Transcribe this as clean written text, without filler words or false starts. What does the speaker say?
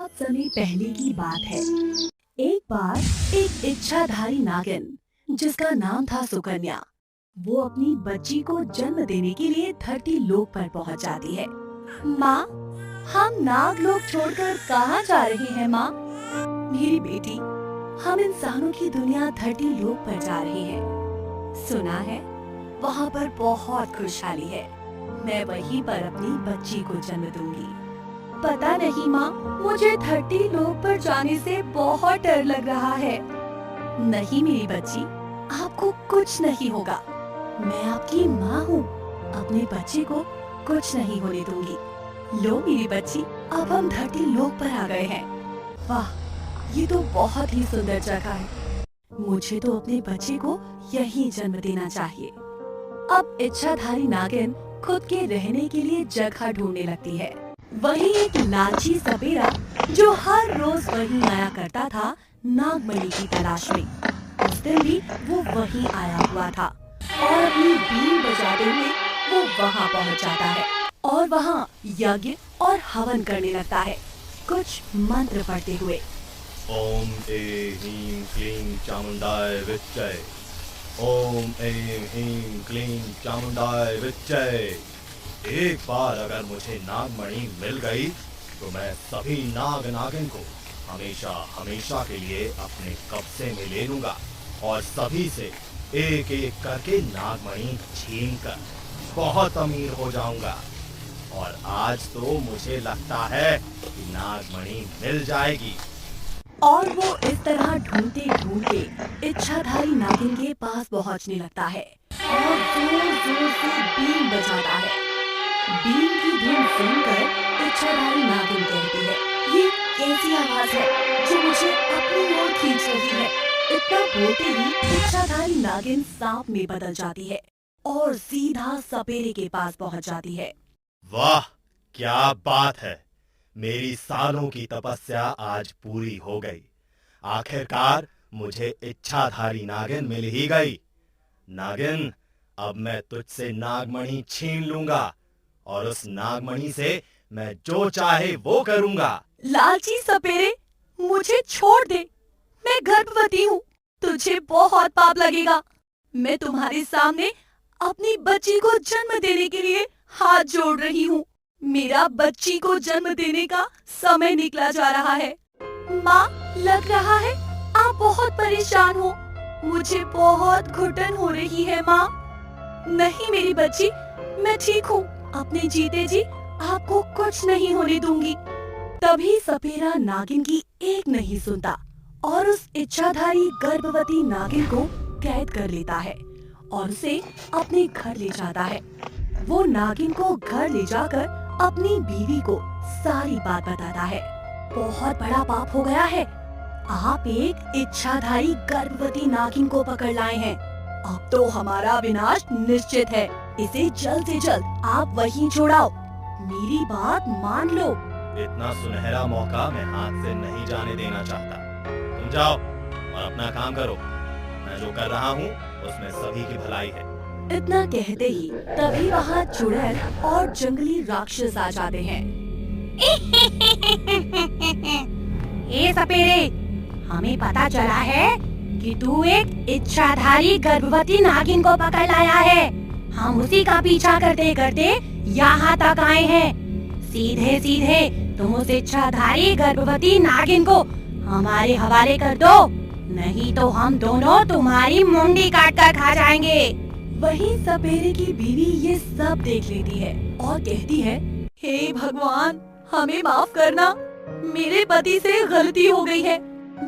बहुत समय पहले की बात है। एक बार एक इच्छाधारी नागिन जिसका नाम था सुकन्या, वो अपनी बच्ची को जन्म देने के लिए धरती लोक पर पहुंच जाती है। माँ, हम नाग लोक छोड़कर कहाँ जा रहे हैं माँ? मेरी बेटी, हम इंसानों की दुनिया धरती लोक पर जा रहे हैं। सुना है वहाँ पर बहुत खुशहाली है। मैं वहीं पर अपनी बच्ची को जन्म दूंगी। पता नहीं माँ, मुझे धरती लोक पर जाने से बहुत डर लग रहा है। नहीं मेरी बच्ची, आपको कुछ नहीं होगा। मैं आपकी माँ हूँ। अपने बच्चे को कुछ नहीं होने दूंगी। लो मेरी बच्ची, अब हम धरती लोक पर आ गए हैं। वाह, ये तो बहुत ही सुंदर जगह है। मुझे तो अपने बच्चे को यहीं जन्म देना चाहिए। अब इच्छाधारी नागिन खुद के रहने के लिए जगह ढूंढने लगती है। वही एक लालची सपेरा जो हर रोज वहीं आया करता था नागमणि की तलाश में, उस दिन भी वो वहीं आया हुआ था और अपनी बीन बजाते हुए वो वहाँ पहुँच जाता है और वहाँ यज्ञ और हवन करने लगता है, कुछ मंत्र पढ़ते हुए। ओम ऐं ह्रीं क्लीं चामुंडाय विच्चय। ओम ऐं ह्रीं क्लीं चामुंडाय विच्चय। एक बार अगर मुझे नागमणि मिल गई तो मैं सभी नाग नागिन को हमेशा हमेशा के लिए अपने कब्जे में ले लूंगा और सभी से एक एक करके नागमणि छीन कर बहुत अमीर हो जाऊंगा। और आज तो मुझे लगता है कि नागमणि मिल जाएगी। और वो इस तरह ढूंढते ढूंढते इच्छाधारी नागिन के पास पहुंचने लगता है और जोर जोर से बीन बजाता है। बीन की धुन सुनकर इच्छाधारी नागिन कहती है, ये कैसी आवाज है जो मुझे अपनी ओर खींच रही है? इतना बोलते ही इच्छाधारी नागिन सांप में बदल जाती है और सीधा सपेरे के पास पहुंच जाती है। वाह, क्या बात है! मेरी सालों की तपस्या आज पूरी हो गई। आखिरकार मुझे इच्छाधारी नागिन मिल ही गई। नागिन, अब मैं तुझसे नागमणि छीन लूंगा और उस नागमणि से मैं जो चाहे वो करूंगा। लालची सपेरे, मुझे छोड़ दे। मैं गर्भवती हूँ, तुझे बहुत पाप लगेगा। मैं तुम्हारे सामने अपनी बच्ची को जन्म देने के लिए हाथ जोड़ रही हूँ। मेरा बच्ची को जन्म देने का समय निकला जा रहा है। माँ, लग रहा है आप बहुत परेशान हो। मुझे बहुत घुटन हो रही है माँ। नहीं मेरी बच्ची, मैं ठीक हूँ। अपने जीते जी आपको कुछ नहीं होने दूंगी। तभी सपेरा नागिन की एक नहीं सुनता और उस इच्छाधारी गर्भवती नागिन को कैद कर लेता है और उसे अपने घर ले जाता है। वो नागिन को घर ले जाकर अपनी बीवी को सारी बात बताता है। बहुत बड़ा पाप हो गया है। आप एक इच्छाधारी गर्भवती नागिन को पकड़ लाए हैं। अब तो हमारा विनाश निश्चित है। इसे जल्द से जल्द आप वहीं छोड़ाओ। मेरी बात मान लो। इतना सुनहरा मौका मैं हाथ से नहीं जाने देना चाहता। तुम जाओ और अपना काम करो। मैं जो कर रहा हूँ उसमें सभी की भलाई है। इतना कहते ही तभी वहाँ चुड़ैल और जंगली राक्षस आ जाते हैं। ए सपेरे, हमें पता चला है कि तू एक इच्छाधारी गर्भवती नागिन को पकड़ लाया है। हम उसी का पीछा करते करते यहाँ तक आए हैं। सीधे सीधे तुम उस इच्छाधारी गर्भवती नागिन को हमारे हवाले कर दो, नहीं तो हम दोनों तुम्हारी मुंडी काट कर खा जाएंगे। वहीं सपेरे की बीवी ये सब देख लेती है और कहती है, हे भगवान, हमें माफ करना। मेरे पति से गलती हो गई है।